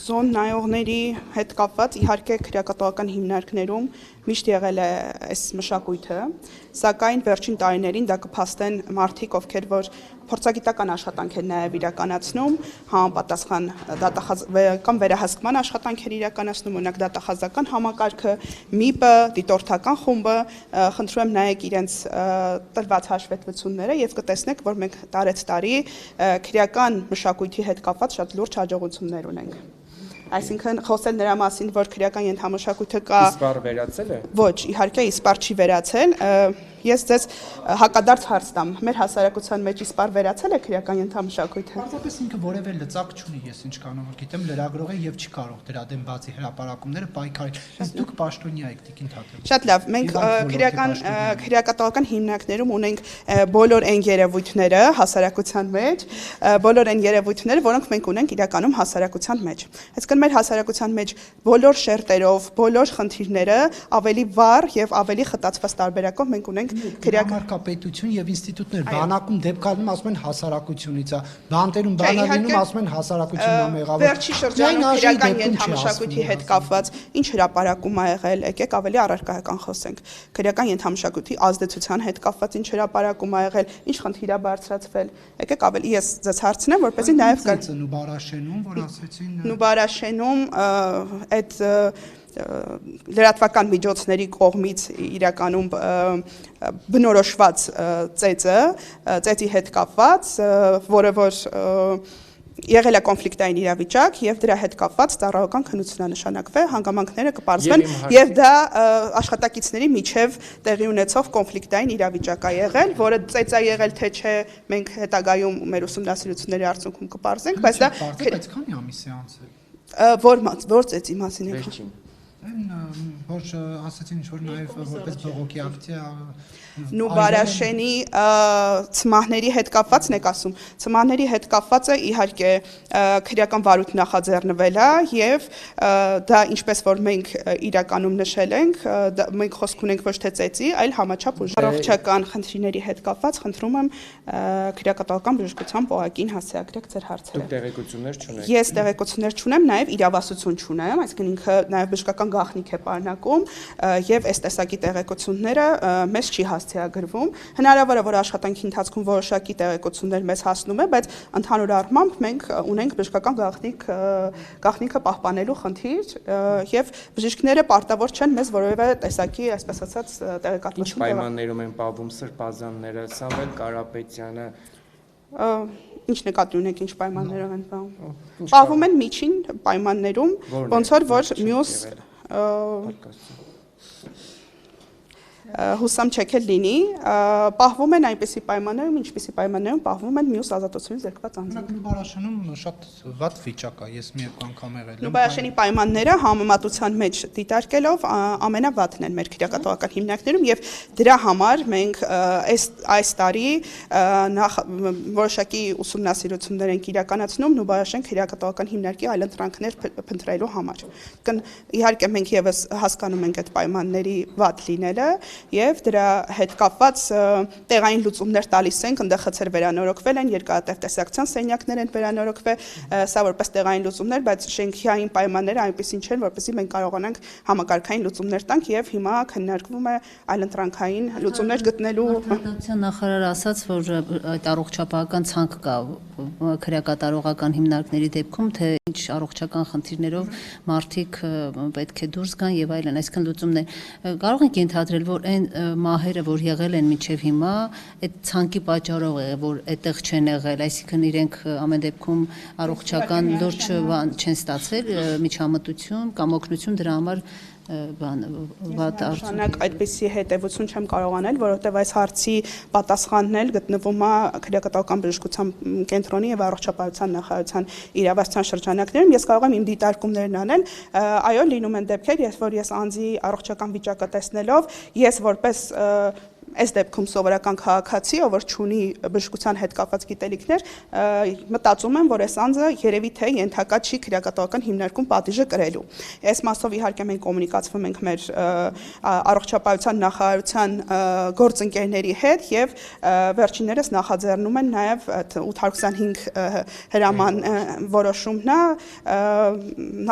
Զոն նայողների հետ կապված իհարկե քրեակատվական հիմնարկներում միշտ եղել է այս մշակույթը, սակայն վերջին տարիներին դա կփաստեն մարդիկ, ովքեր որ փորձագիտական աշխատանք են նաև իրականացնում, համապատասխան կամ վերահսկման աշխատանքեր իրականացնում, օրինակ դատախազական համակարգը, ՄԻՊ-ը, դիտորդական խումբը, խնդրում եմ նայեք իրենց տրված հաշվետվությունները եւ կտեսնեք, որ մենք տարեցտարի քրեական մշակույթի հետ կապված շատ լուրջ հաջողություններ ունենք։ Այսինքն խոսել նրա մասին, որ քրեական ենթամշակույթը կա Իսպար վերացել է։ Ոչ, իհարկե իսպար չի վերացել։ Ես ձեզ հակադարձ հարց տամ։ Մեր հասարակության մեջ իսպար վերացել է քրեական ենթամշակույթը։ Պարզապես ինքը որևէ լծակ չունի, ես ինչ կանոնով գիտեմ, լրագրող է եւ չի կարող դրա դեմ բացի հրապարակումները պայքարել։ Իսկ դուք պաշտոնյա եք, Տիկին Թադևոսյան։ Շատ լավ, մենք քրեակատվական հիմնարկներում ունենք բոլոր այն երևույթները հասարակության մեջ, բոլոր այն երևույթները, որոնք մենք ունենք իրականում հասարակության մեջ։ Այսինքն մեր հասարակության մեջ բոլոր շերտերով, բոլոր խնդիրները ավելի վառ եւ ավելի խտացված տարբերակով մենք ունենք Քրեակապետություն եւ ինստիտուտներ բանակում դեպք ալնում ասում են հասարակությունից է, բանտերում բանալինում ասում են հասարակությունն է մեղավոր։ Վերջի շրջանում քրեական ենթամշակույթի հետ կապված ինչ հրապարակում ա եղել, եկեք ավելի առարկայական խոսենք։ Քրեական ենթամշակույթի ազդեցության հետ կապված ինչ հրապարակում ա եղել, ինչ խնդիր ա բարձրացվել, եկեք ավելի ես ձեզ հարցնեմ, որպեսզի նաեւ Նուբարաշենում, որ ասեցին Նուբարաշենում այդ լրատվական միջոցների կողմից իրականում բնորոշված ծեծի հետ կապված, որը որ եղել է կոնֆլիկտային իրավիճակ եւ դրա հետ կապված ծառայական քննություն նշանակվել, հանգամանքները կպարզվեն եւ դա աշխատակիցների միջև տեղի ունեցող կոնֆլիկտային իրավիճակ է եղել, որը ծեծ է եղել թե չէ, մենք հետագայում մեր ուսումնասիրությունների արդյունքում կպարզենք, բայց դա քանի ամիս է անցել։ Որ ծեծի մասին եք։ Որ ասացին ինչ որ նաև որպես բողոքի ակցիա Նուբարաշենի ծմահների հետ կապվածն եք ասում։ Ծմահների հետ կապվածը իհարկե քրեական վարույթ նախաձեռնվել է եւ դա ինչպես որ մենք իրականում նշել ենք, մենք խոսք ունենք ոչ թե ծեծի, այլ համաչափ ուժ։ Առողջական խնդիրների հետ կապված խնդրում եմ քրեակատվական բժշկության պողակին հասցեագրեք ձեր հարցերը։ Դուք տեղեկություններ չունեք։ Ես տեղեկություններ չունեմ, նաեւ իրավասություն չունեմ, այսինքն ինքը նաեւ բժշկական գաղտնիք է պարունակում եւ այս տեսակի տեղեկությունները մեզ չի հասցեագրվում։ Հնարավոր է, որ աշխատանքի ընթացքում որոշակի տեղեկություններ մեզ հասնում է, բայց ընդհանուր առմամբ մենք ունենք բժշկական գաղտնիքը պահպանելու խնդիր եւ բժիշկները պարտավոր չեն մեզ որևէ տեսակի, այսպես ասած, տեղեկատվություն Ինչ պայմաններում են պահվում Սրբազանները, Սամվել Կարապետյանը Ինչ նկատի ունեք, ինչ պայմաններով են պահվում։ Պահվում են միջին պայմաններում, ոնց որ մյուս հուսամ չեք էլ լինի, պահվում են այնպիսի պայմաններում, ինչպիսի պայմաններում պահվում են մյուս ազատությունից զրկված անձինք։ Նուբարաշենում շատ վատ վիճակ է, ես մի երկու անգամ եղել եմ։ Նուբարաշենի պայմանները համեմատության մեջ դիտարկելով ամենավատն են մեր քրեակատվական հիմնարկներում եւ դրա համար մենք այս տարի որոշակի ուսումնասիրություններ ենք իրականացնում Նուբարաշեն քրեակատվական հիմնարկի այլընտրանքներ փնտրելու համար։ Իհարկե մենք եւս հասկանում ենք այդ պայմանների վատ լինելը եւ դրա հետ կապված տեղային լուծումներ տալիս ենք, այնտեղ խցեր վերանորոգվել են, երկարատև տեսակցության սենյակներ են վերանորոգվել, սա որպես տեղային լուծումներ, բայց շենքային պայմանները այնպեսին չեն, որպեսզի մենք կարողանանք համակարգային լուծումներ տանք եւ հիմա քննարկվում է այլընտրանքային լուծումներ գտնելու Արտադրության նախարարը ասաց, որ այդ առողջապահական ցանկ կա քրեակատարողական հիմնարկների դեպքում, թե ինչ առողջական խնդիրներով մարդիկ պետք է դուրս գան եւ այլն, այսինքն լուծումներ կարող ենք ենթադրել, որ այն մահերը, որ եղել են մինչև հիմա, այդ ցանկի պատճառով է, որ այդտեղ չեն եղել, այսինքն իրենք ամեն դեպքում առողջական լուրջ չեն ստացել, միջամտություն կամ օգնություն դրա համար վատ արդյունք այդպիսի հետևություն չեմ կարող անել, որովհետև այս հարցի պատասխանն էլ գտնվում է քրեակատվական բժշկության կենտրոնի եւ առողջապահության նախարարության իրավասության շրջանակներում։ Ես կարող եմ իմ դիտարկումներն անել, այո, լինում են դեպքեր, երբ որ ես անձի առողջական վիճակը տեսնելով, ես որպես այս դեպքում սովորական քաղաքացի, ով որ ունի բժշկության հետ կապված գիտելիքներ, մտածում եմ, որ այս անձը երևի թե ենթակա չի քրեակատվական հիմնարկում պատիժը կրելու։ Այս մասով իհարկե մենք կոմունիկացվում ենք մեր առողջապահության նախարարության գործընկերների հետ եւ վերջիններս նախաձեռնում են նաեւ 825 հրաման որոշումն է,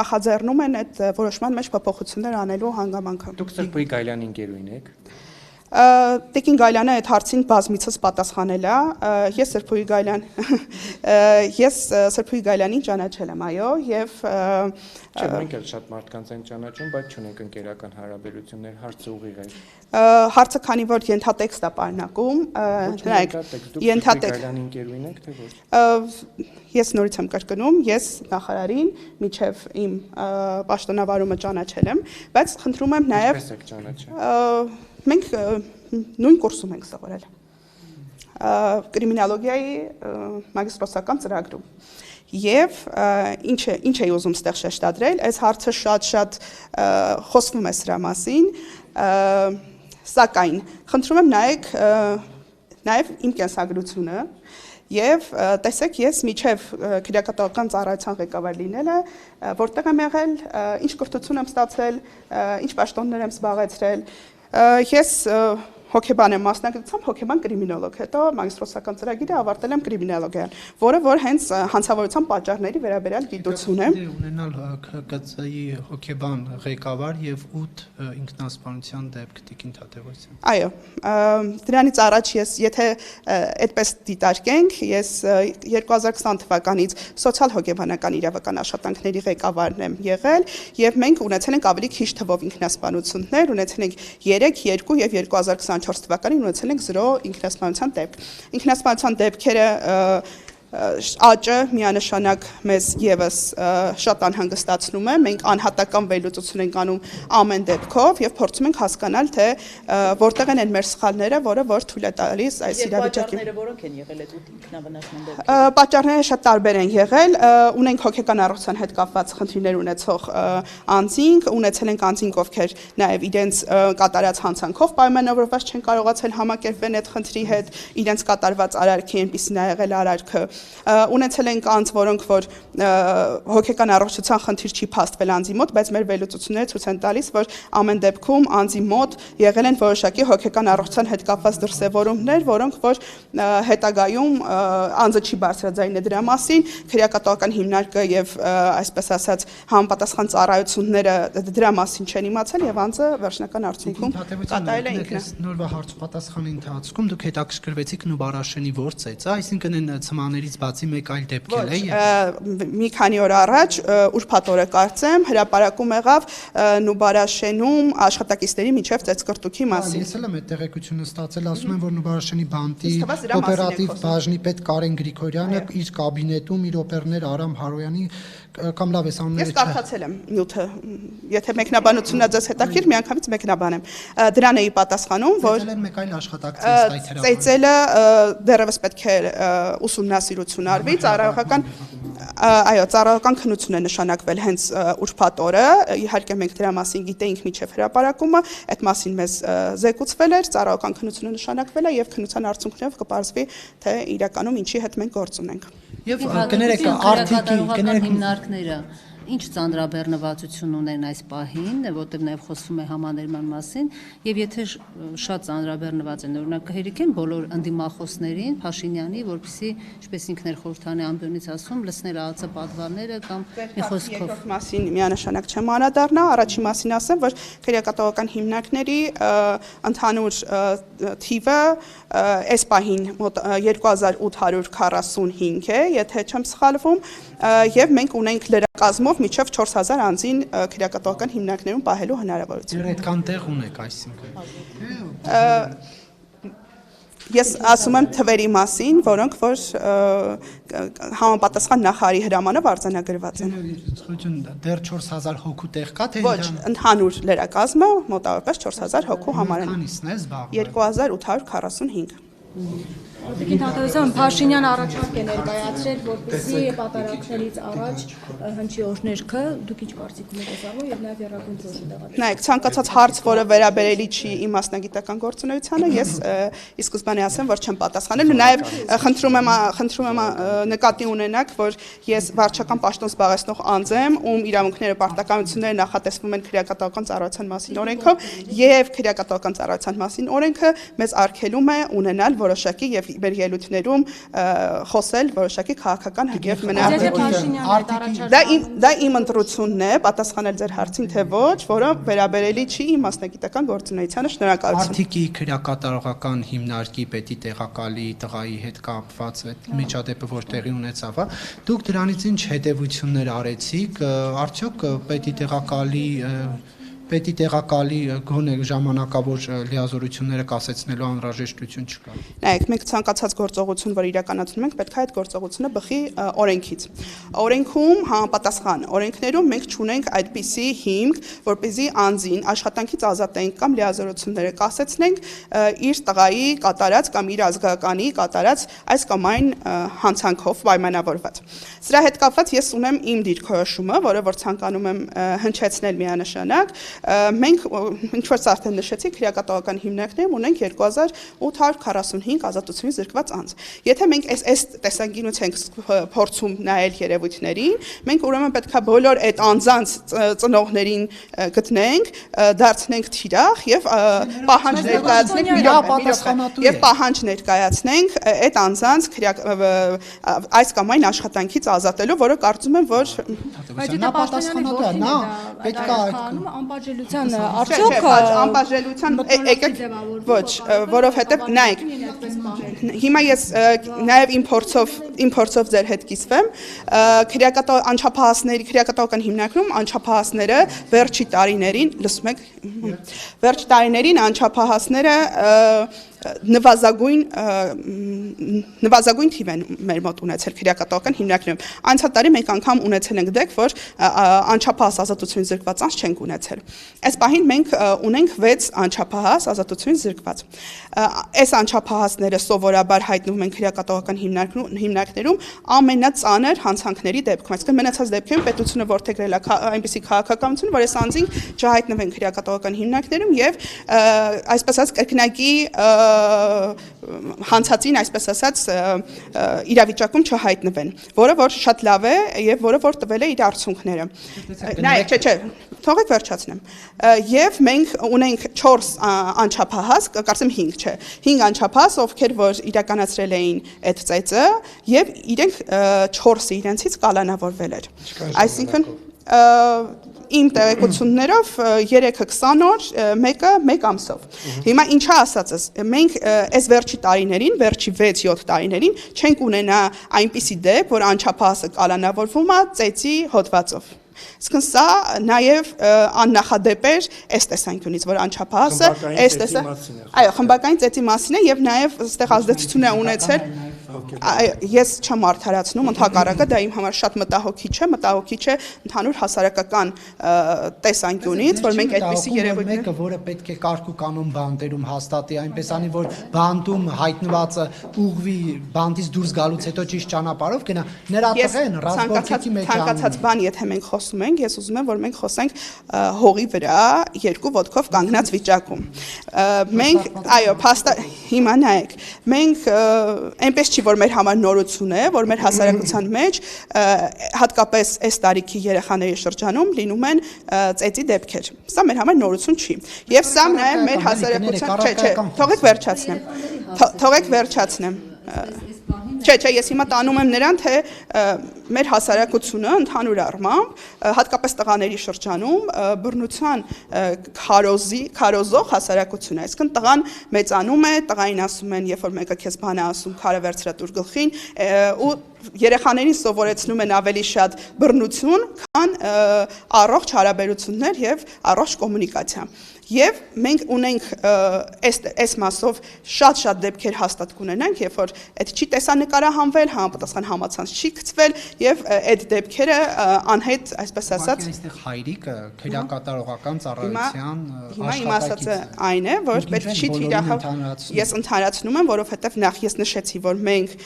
նախաձեռնում են այդ որոշման մեջ փոփոխություններ անելու հանգամանքը։ Դուք Սրփուի Գայլյանի ընկերուհին եք։ Տիկին Գայլյանը այդ հարցին բազմիցս պատասխանել է, ես Սրփուի Գայլյանին ճանաչել եմ, այո, եւ Չէ, մենք էլ շատ մարդկանց ենք ճանաչում, բայց չունենք ընկերական հարաբերություններ, հարցը ուղիղ է։ Հարցը քանի որ ենթատեքստ է պարունակում, Գայլյանի ընկերուհին եք, թե ոչ։ Ես նորից եմ կրկնում, ես նախարարին միջև իմ պաշտոնավարումը ճանաչել եմ, բայց խնդրում եմ նաեւ Ինչպես եք ճանաչել։ Մենք նույն կուրսում ենք սովորել կրիմինալոգիայի մագիստրոսական ծրագրում եւ ինչ է ուզում ստեղ շեշտադրել, այս հարցը շատ խոսվում է սրա մասին, սակայն խնդրում եմ նաեւ իմ կենսագրությունը Եվ տեսեք, ես միջև քրեակատվական ծառայության ղեկավար լինելը, որտեղ եմ եղել, ինչ կրթություն եմ ստացել, ինչ պաշտոններ եմ զբաղեցրել, ես հոգեբան եմ մասնագիտությամբ, հոգեբան կրիմինոլոգ, հետո մագիստրոսական ծրագիրը ավարտել եմ կրիմինալոգիան, որը որ հենց հանցավորության պատճառների վերաբերյալ գիտություն է։ Ունենալ ԿԾ-ի հոգեբան ղեկավար եւ 8 ինքնասպանության դեպք Տիկին Թադևոսյան։ Այո, դրանից առաջ ես, եթե այդպես դիտարկենք, ես 2020 թվականից սոցիալ հոգեբանական իրավական աշխատանքների ղեկավարն եմ եղել եւ մենք ունեցել ենք ավելի քիչ թվով ինքնասպանություններ, ունեցել ենք 3, 2 եւ 2024 թվականին ունեցել ենք 0 ինքնասպանության դեպք։ Ինքնասպանության դեպքերը աճը միանշանակ մեզ եւս շատ անհանգստացնում է, մենք անհատական վերլուծություն ենք անում ամեն դեպքով եւ փորձում ենք հասկանալ թե որտեղ են մեր սխալները, որը որ թույլ է տալիս այս իրավիճակին։ Պատճառները որոնք են եղել այդ ինքնավնասման դեպքերը։ Պատճառները շատ տարբեր են եղել, ունենք հոգեկան առողջության հետ կապված խնդիրներ ունեցող անձինք, ունեցել ենք անձինք, ովքեր նաեւ իրենց կատարած հանցանքով պայմանավորված չեն կարողացել համակերպվել այդ խնդրի հետ, իրենց կատարված արարքի այնպիսին ա եղել արարքը ունեցել ենք անձ, որոնք որ հոգեկան առողջության խնդիր չի փաստվել անձի մոտ, բայց մեր վերլուծությունները ցույց են տալիս, որ ամեն դեպքում անձի մոտ եղել են որոշակի հոգեկան առողջության հետ կապված դրսևորումներ, որոնք որ հետագայում անձը չի բարձրաձայնել դրա մասին, քրեակատվական հիմնարկը եւ այսպես ասած համապատասխան ծառայությունները դրա մասին չեն իմացել եւ անձը վերջնական արդյունքում կատարել է ինքնը։ Նորվա հարց պատասխանի ընթացքում դուք հետաքրքրվեցիք Նուբարաշենի գործից, այսինքն այն ցմաներից բացի մեկ այլ դեպք էլ է։ Մի քանի օր առաջ ուրբաթ օրը կարծեմ հրապարակում եղավ Նուբարաշենում աշխատակիցների միջև ծեծկռտուքի մասին։ Ես էլ եմ այդ տեղեկությունը ստացել, ասում են, որ Նուբարաշենի բանտի օպերատիվ բաժնի պետ Կարեն Գրիգորյանը իր կաբինետում իր օպերներ Արամ Հարոյանի կամ լավ էս անունները։ Ես կարդացել եմ նյութը, եթե մեկնաբանությունն է ձեզ հետաքրքիր, միանգամից մեկնաբանեմ։ Դրան էի պատասխանում, որ մեկ այլ աշխատակցից այդ հրապարակը։ Ծեծելը դեռևս պետք է ուսումնասիրություն արվի, ծառայական քննություն է նշանակվել հենց ուրբաթ օրը, իհարկե մենք դրա մասին գիտեինք միջև հրապարակումը, այդ մասին մեզ զեկուցվել էր, ծառայական քննությունը նշանակվել է եւ քննության արդյունքներով կպարզվի, թե իրականում ինչի հետ մենք գործ ունենք։ Եվ կներեք արդյունքի հիմնարկները ինչ ծանրաբեռնվածություն ունեն այս պահին, որտեղ նաև խոսվում է համաներման մասին, եւ եթե շատ ծանրաբեռնված են, օրինակ կհերիքեն բոլոր ընդդիմախոսներին Փաշինյանի, որպեսզի, ինչպես ինքն էր խորհրդանի ամբիոնից ասում, լցնել ԱԱՑ պատվարները կամ մի խոսքով։ Մասին միանշանակ չեմ անդրադառնա, առաջի մասին ասեմ, որ քրեակատվական հիմնարկների ընդհանուր թիվը այս պահին մոտ 2845 է, եթե չեմ սխալվում, եւ մենք ունենք լրակազմով միջև 4000 անձին քրեակատվական հիմնարկներում պահելու հնարավորություն։ Դեռ այդքան տեղ ունեք, այսինքն։ Ես ասում եմ թվերի մասին, որոնք որ համապատասխան նախարարի հրամանով արձանագրված են։ Դեռ 4000 հոգու տեղ կա, թե Ոչ, ընդհանուր լրակազմը մոտավորապես 4000 հոգու համար են։ Քանիսն է զբաղվում։ 2845։ Տիկին Թադևոսյան, Փաշինյանը առաջարկ է ներկայացրել, որպեսզի պատարակներից առաջ հնչի օրհներգը, դուք ինչ կարծիք ունեք այս առումով եւ նաեւ երրակուն դրոշը տեղադրել։ Նայեք, ցանկացած հարց, որը վերաբերելի չի իմ մասնագիտական գործունեությանը, ես ի սկզբանե ասեմ, որ չեմ պատասխանել, ու նաեւ խնդրում եմ նկատի ունենաք, որ ես վարչական պաշտոն զբաղեցնող անձ եմ, ում իրավունքները, պարտականությունները նախատեսվում են քրեակատվական ծառայության մասին օրենքով, եւ քրեակատվական ծառայության մասին օրենքը մեզ արգելում է ունենալ որոշակի եւ մեր ելույթներում խոսել որոշակի քաղաքական եւ դա իմ ընտրությունն է պատասխանել ձեր հարցին թե ոչ, որը վերաբերելի չի իմ մասնագիտական գործունեությանը, շնորհակալություն։ Արտիկի քրեակատարողական հիմնարկի պետի տեղակալի տղայի հետ կապված այդ միջադեպը, որ տեղի ունեցավ, դուք դրանից ինչ հետևություններ արեցիք, արդյոք պետի տեղակալի գոնե ժամանակավոր լիազորությունները կասեցնելու անհրաժեշտություն չկա։ Նայեք, մենք ցանկացած գործողություն, որ իրականացնում ենք, պետք է այդ գործողությունը բխի օրենքից։ Օրենքում համապատասխան օրենքներում մենք չունենք այդպիսի հիմք, որպեսզի անձին աշխատանքից ազատենք կամ լիազորությունները կասեցնենք իր տղայի կատարած կամ իր ազգականի կատարած այս կամ այն հանցանքով պայմանավորված։ Սրա հետ կապված ես ունեմ իմ դիրքորոշումը, որը որ ցանկանում եմ հնչեցնել միանշանակ։ Մենք ինչ-որ արդեն նշեցի քրեակատվական հիմնարկներում ունենք 2845 ազատությունից զրկված անձ։ Եթե մենք այս տեսանկյունից ենք փորձում նայել երևույթներին, մենք ուրեմն պետքա բոլոր այդ անձանց ծնողներին գտնենք, դարձնենք թիրախ եւ պահանջ ներկայացնենք այդ անձանց այս կամ այն աշխատանքից ազատելու, որը կարծում եմ, որ նա պատասխանատու է, նա պետք է անպատժելիության արդյոք անպատժելիության ոչ, որովհետև նայեք հիմա ես նաև իմ փորձով ձեր հետ կիսվեմ քրեակատվական հիմնարկում անչափահասները վերջի տարիներին լսում եք վերջի տարիներին անչափահասները նվազագույն թիվ են մեր մոտ ունեցել քրեակատվական հիմնարկներում։ Անցյալ տարի մենք անգամ ունեցել ենք դեպք, որ անչափահաս ազատությունից զրկված անձ չենք ունեցել։ Այս պահին մենք ունենք 6 անչափահաս ազատությունից զրկված։ Այս անչափահասները սովորաբար հայտնվում են քրեակատվական հիմնարկներում ամենածանր հանցանքների դեպքում, այսինքն մնացած դեպքերում պետությունը որդեգրել է այնպիսի քաղաքականություն, որ այս անձին չհայտնվեն քրեակատվական հիմնարկներում եւ այսպես ասած կրկնակի հանցածին, այսպես ասած, իրավիճակում չհայտնվեն, որը որ շատ լավ է եւ որը որ տվել է իր արդյունքները։ Նայեք, չէ, թողեք վերջացնեմ։ Եւ մենք ունենք 4 անչափահաս, կարծեմ 5, չէ, 5 անչափահաս, ովքեր որ իրականացրել էին այդ ծեծը եւ իրենք 4-ը իրենցից կալանավորվել էր։ Այսինքն իմ տեղեկություններով 3-ը 20 օր, մեկը 1 ամսով։ Հիմա ինչա ասածս, մենք այս վերջի տարիներին, վերջի 6-7 տարիներին չենք ունենա այնպիսի դեպք, որ անչափահասը կալանավորվում է ծեծի հոդվածով։ Իսկ սա նաև աննախադեպ էր այս տեսանկյունից, որ անչափահասը այս այո, խմբակային ծեծի մասին է եւ նաև այստեղ ազդեցություն է ունեցել ես չեմ արդարացնում, ընդհակառակը դա իմ համար շատ մտահոգիչ է ընդհանուր հասարակական տեսանկյունից, որ մենք այդպիսի երևույթներ մեկը, որը պետք է կարգ ու կանոն բանտերում հաստատի, այնպես անի որ բանտում հայտնվածը ուղղվի բանտից դուրս գալուց հետո ճիշտ ճանապարհով գնա, նրա տղեն ռազմորդի մեջ ցանկացած բան, եթե մենք խոսում ենք, ես ուզում եմ, որ մենք խոսենք հողի վրա երկու ոտքով կանգնած վիճակում։ Մենք, այո, հիմա նայեք, մենք այնպես չի, որ մեր համար նորություն է, որ մեր հասարակության մեջ հատկապես այս տարիքի երեխաների շրջանում լինում են ծեծի դեպքեր։ Սա մեր համար նորություն չի։ Եվ սա նաև մեր հասարակության, թողեք վերջացնեմ։ Չէ, ես հիմա տանում եմ նրան, թե մեր հասարակությունը ընդհանուր առմամբ, հատկապես տղաների շրջանում, բռնության քարոզող հասարակություն է, այսինքն տղան մեծանում է, տղային ասում են, երբ որ մեկը քեզ բան է ասում, քարը վերցրա տուր գլխին, ու երեխաներին սովորեցնում են ավելի շատ բռնություն, քան առողջ հարաբերություններ եւ առողջ կոմունիկացիա։ Եվ մենք ունենք այս մասով շատ դեպքեր հաստատ կունենանք, երբ որ այդ չի տեսանկարահանվել, համապատասխան համացանց չի գծվել եւ այդ դեպքերը անհետ, այսպես ասած, այստեղ հայրիկը քրեակատարողական ծառայության հիմա իմ ասածը այն է, որ պետք չի թիրախավ, ես ընդհանրացնում եմ, որովհետեւ նախ ես նշեցի, որ մենք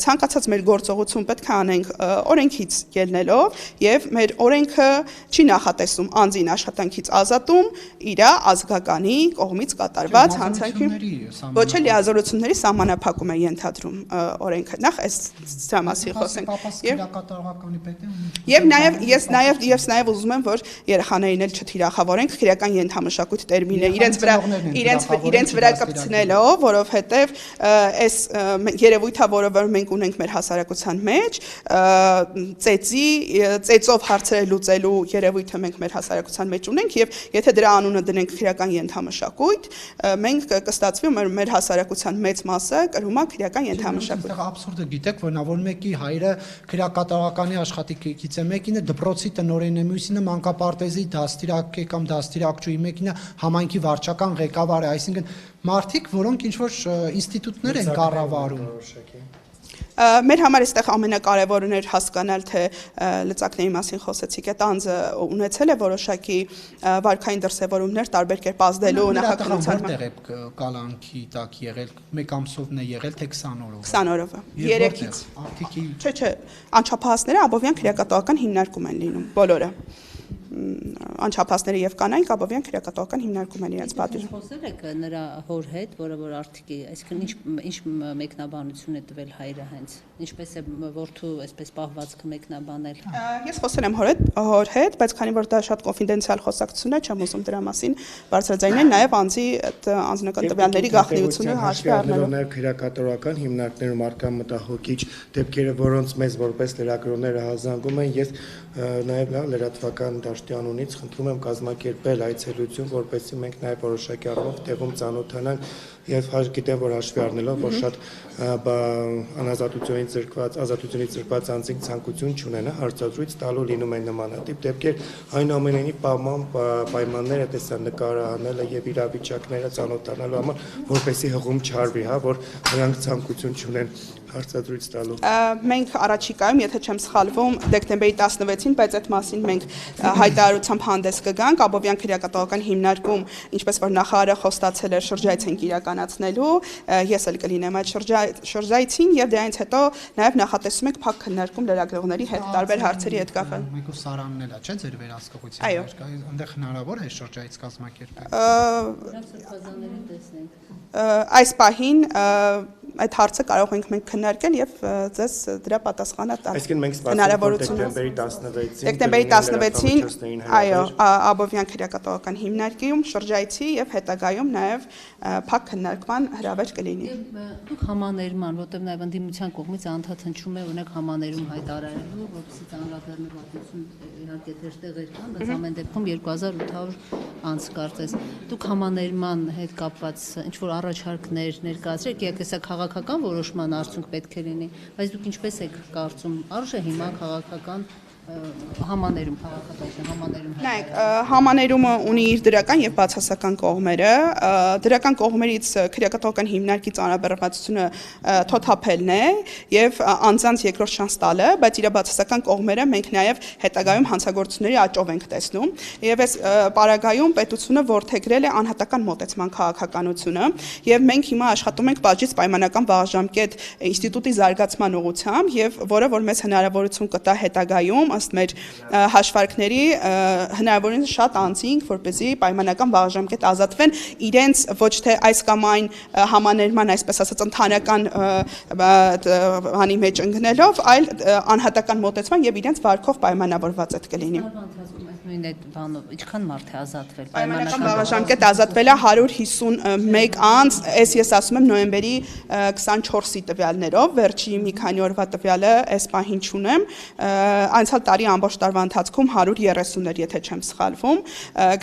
ցանկացած մեր գործողություն պետք է անենք օրենքից ելնելով եւ մեր օրենքը չի նախատեսում անձին աշխատանքից ազատում իր ազգականի կողմից կատարված հանցանքի ոչ էլ լիազորությունների սահմանափակում է ենթադրում օրենքը նախ այս դրամասի խոսենք եւ նաեւ ուզում եմ որ երեխաներին էլ չթիրախավորենք քրեական ենթամշակույթ տերմինը իրենց վրա կպցնելով որովհետեւ այս երևույթը որը որ մենք ունենք մեր հասարակության մեջ ծեծով հարցերը լուծելու երևույթը մենք մեր հասարակության մեջ ունենք եւ եթե դրա անունը դնենք քրեական ենթամշակույթ մենք կստացվի մեր հասարակության մեծ մասը կրում է քրեական ենթամշակույթ։ Այստեղ աբսուրդը գիտեք որ նա որ մեկի հայրը քրեակատարողականի աշխատիկից է մեկինը դպրոցի տնօրենն է մյուսինը մանկապարտեզի դաստիարակ է կամ դաստիարակչուի մեկինը համայնքի վարչական ղեկավար է այսինքն մարդիկ որոնք ինչ որ ինստիտուտներ են կառավարում Մեր համար այստեղ ամենակարևորն էր հասկանալ թե լծակների մասին խոսեցիք այդ անձը ունեցել է որոշակի վարքային դրսևորումներ տարբեր կերպ ազդելու նախաքննության որտեղ է կալանքի տակ եղել մեկ ամսովն է եղել թե 20 օրով 20 օրով 3-ից արտիքի չէ անչափահասները Աբովյան քրեակատողական հիմնարկում են լինում բոլորը անչափահասները եւ կանայք Աբովյան քրեակատողական հիմնարկում են իրենց պատիժը Խոսել եք նրա հոր հետ, որը որ արտիկի, այսինքն ինչ մեկնաբանություն է տվել հայրը հենց, ինչպես է որդու այսպես պահվածքը մեկնաբանել։ Ես խոսել եմ հոր հետ, բայց քանի որ դա շատ կոնֆիդենցիալ խոսակցություն է, չեմ ուզում դրա մասին բարձրաձայնել, նաեւ անձի այդ անձնական տվյալների գաղտնիությունը հաշվի առնելով։ Նաեւ քրեակատողական հիմնարկներում արկա մտահոգիչ դեպքերը, որոնց մեզ որպես լրագրողները հազանգում են, ես նաեւ լրատվական դաշտյանունից խնդրում եմ կազմակերպել այցելություն, որպեսզի մենք նաև որոշակի առումով տեղում ծանոթանանք եւ գիտեմ որ հաշվի առնելով որ շատ ազատությունից զրկված անձինք ցանկություն չունեն հարցազրույց տալու լինում են նմանատիպ դեպքեր այնուամենայնիվ պայմանները տեսա նկարահանելը եւ իրավիճակները ծանոթանալու համար որպեսզի հղում չարվի, որ նրանք ցանկություն չունեն հարցազրույց տալու։ Մենք առաջիկայում, եթե չեմ սխալվում, դեկտեմբերի 16-ին, բայց այդ մասին մենք հայտարարությամբ հանդես կգանք Աբովյան քրեակատողական հիմնարկում, ինչպես որ նախարարը խոստացել էր շրջայց ենք իրականացնելու, ես էլ կլինեմ այդ շրջայցին եւ դրանից հետո նաեւ նախատեսում ենք փակ քննարկում լրագրողների հետ տարբեր հարցերի հետ կապել։ Մեկու Սարանն էլ է, չէ՞, ձեր վերահսկողության մեջ կա, այնտեղ հնարավոր է շրջայց կազմակերպել։ Այս պահին այդ հարցը կարող ենք մենք քննարկել եւ ձեզ դրա պատասխանը տալ։ Այսինքն մենք սպասում ենք դեկտեմբերի 16-ին, այո, Աբովյան քրեակատողական հիմնարկում շրջայցի եւ հետագայում նաեւ փակ քննարկման հրավեր կլինի։ Դուք համաներման, որտեղ նաեւ ընդդիմության կողմից անդադ հնչում է օրինակ համաներում հայտարարելու, որպեսզի ծանրաբեռնվածություն իհարկե դերտեղեր կան, բայց ամեն դեպքում 2800 անց կարծես։ Դուք համաներման հետ կապված ինչ որ առաջարկներ ներկայացրեք, իհարկե սա քաղաքական որոշման արդյունք պետք է լինի, բայց դուք ինչպես եք կարծում, արժե հիմա քաղաքական համաներում Նայեք, համաներումը ունի իր դրական եւ բացասական կողմերը, դրական կողմերից քրեակատողական հիմնարկի ծանրաբեռնվածությունը թոթափելն է եւ անձանց երկրորդ շանս տալը, բայց իր բացասական կողմերը մենք նաեւ հետագայում հանցագործությունների աճով ենք տեսնում եւ այս պարագայում պետությունը որդեգրել է անհատական մոտեցման քաղաքականությունը եւ մենք հիմա աշխատում ենք բաժից պայմանական վաղաժամկետ ինստիտուտի զարգացման ուղղությամբ եւ որը որ մեզ հնարավորություն կտա հետագայում ըստ մեր հաշվարկների հնարավորինս շատ անձինք, որպեսզի պայմանական վաղաժամկետ ազատվեն իրենց ոչ թե այս կամ այն համաներման, այսպես ասած, ընդհանրական բանի մեջ ընկնելով, այլ անհատական մոտեցման եւ իրենց վարկով պայմանավորված այդ կլինի։ Նույն այդ բանով ինչքան մարդ է ազատվել պայմանական վաղաժամկետ ազատվել է 151 անձ, ես ասում եմ նոյեմբերի 24-ի տվյալներով, վերջի մի քանի օրվա տվյալը այս պահին չունեմ, անցյալ տարի ամբողջ տարվա ընթացքում 130-ներ, եթե չեմ սխալվում,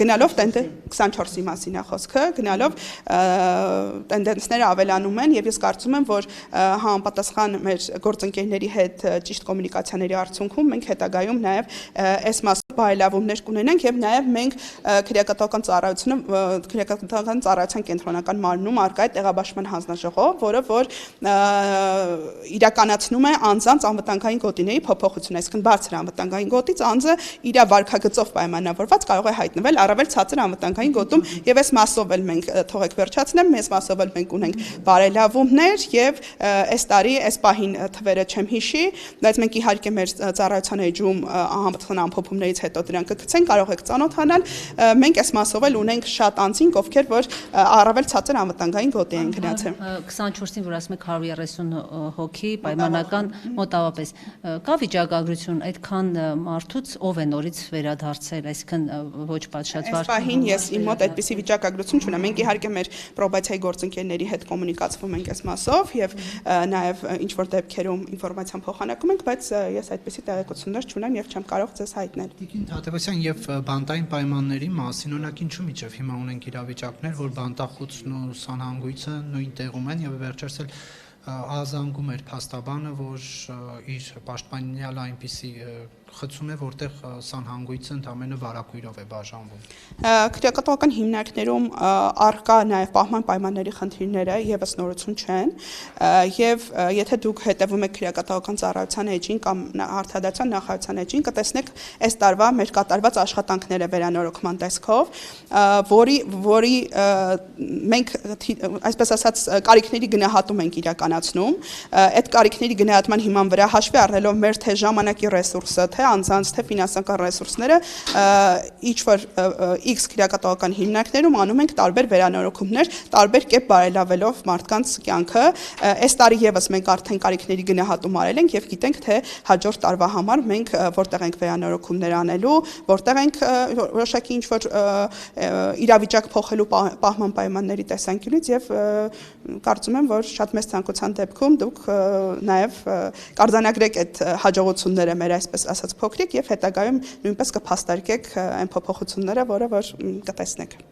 գնալով 24-ի մասին է խոսքը, գնալով տենդենսները ավելանում են եւ ես կարծում եմ, որ համապատասխան մեր գործընկերների հետ ճիշտ կոմունիկացիաների արդյունքում մենք հետագայում նաեւ այս մասը բարելավումներ կունենանք եւ նաեւ մենք քրեակատվական ծառայության կենտրոնական մարմնում արկա է տեղաբաշխման հանձնաժողով, որը որ իրականացնում է անձանց անվտանգային գոտիների փոփոխություն, այսինքն բարձր անվտանգային գոտից անձը իր վարքագծով պայմանավորված կարող է հայտնվել առավել ցածր անվտանգային գոտում եւ այս մասով էլ մենք թողեք վերջացնեմ, մեզ մասով էլ մենք ունենք բարելավումներ եւ այս տարի այս պահին թվերը չեմ հիշի, բայց մենք իհարկե մեր ծառայության էջում համապատասխան ամփոփումներից հետո դրանք կգցենք, կարող եք ծանոթանալ, մենք այս մասով էլ ունենք շատ անձինք, ովքեր որ առավել ցածր անվտանգային գոտի են գնացել 24-ին, որ ասում եք 130 հոգի պայմանական մոտավորապես կա վիճակագրություն այդքան մարդուց ով է նորից վերադարձել, այսինքն ոչ պատշաճ Այս պահին ես իմ մոտ այդպիսի վիճակագրություն չունեմ, մենք իհարկե մեր պրոբացիայի գործընկերների հետ կոմունիկացվում ենք այս մասով եւ նաեւ ինչ որ դեպքերում ինֆորմացիան փոխանակում ենք, բայց ես այդպիսի տեղեկություններ չունեմ եւ չեմ կարող ձեզ հայտնել։ Տիկին Թադևոսյան եւ բանտային պայմանների մասին օրինակ ինչու միջև հիմա ունենք իրավիճակներ, որ բանտախուցն ու սանհանգույցը նույն տեղում են եւ վերջերս էլ ազանգում էր փաստաբանը, որ իր պաշտպանյալ այնպիսի խցում է, որտեղ սանհանգույցը ընդամենը վարակույրով է բաժանվում։ Քրեակատվական հիմնարկներում արկա նաև պահման պայմանների խնդիրները եւս նորություն չեն, եւ եթե դուք հետևում եք քրեակատվական ծառայության էջին կամ արտադրության նախարարության էջին, կտեսնեք այս տարվա մեր կատարված աշխատանքները վերանորոգման տեսքով, որի մենք այսպես ասած կարիքների գնահատում ենք իրականացնում, այդ կարիքների գնահատման հիման վրա հաշվի առնելով մեր թե ժամանակի ռեսուրսը, թե անձանց թե ֆինանսական ռեսուրսները ինչ որ X քրեակատվական հիմնարկներում անում ենք տարբեր վերանորոգումներ, տարբեր կերպ բարելավելով մարդկանց կյանքը։ Այս տարի եւս մենք արդեն կարիքների գնահատում արել ենք եւ գիտենք թե հաջորդ տարվա համար մենք որտեղ ենք վերանորոգումներ անելու, որտեղ ենք որոշակի ինչ որ իրավիճակ փոխելու պահման պայմանների տեսանկյունից եւ կարծում եմ որ շատ մեծ ցանկության դեպքում դուք նաեւ կարձանագրեք այդ հաջողությունները մեր այսպես ասած փոքրիկ եւ հետագայում նույնպես կփաստարկեք այն փոփոխությունները, որը որ կտեսնեք։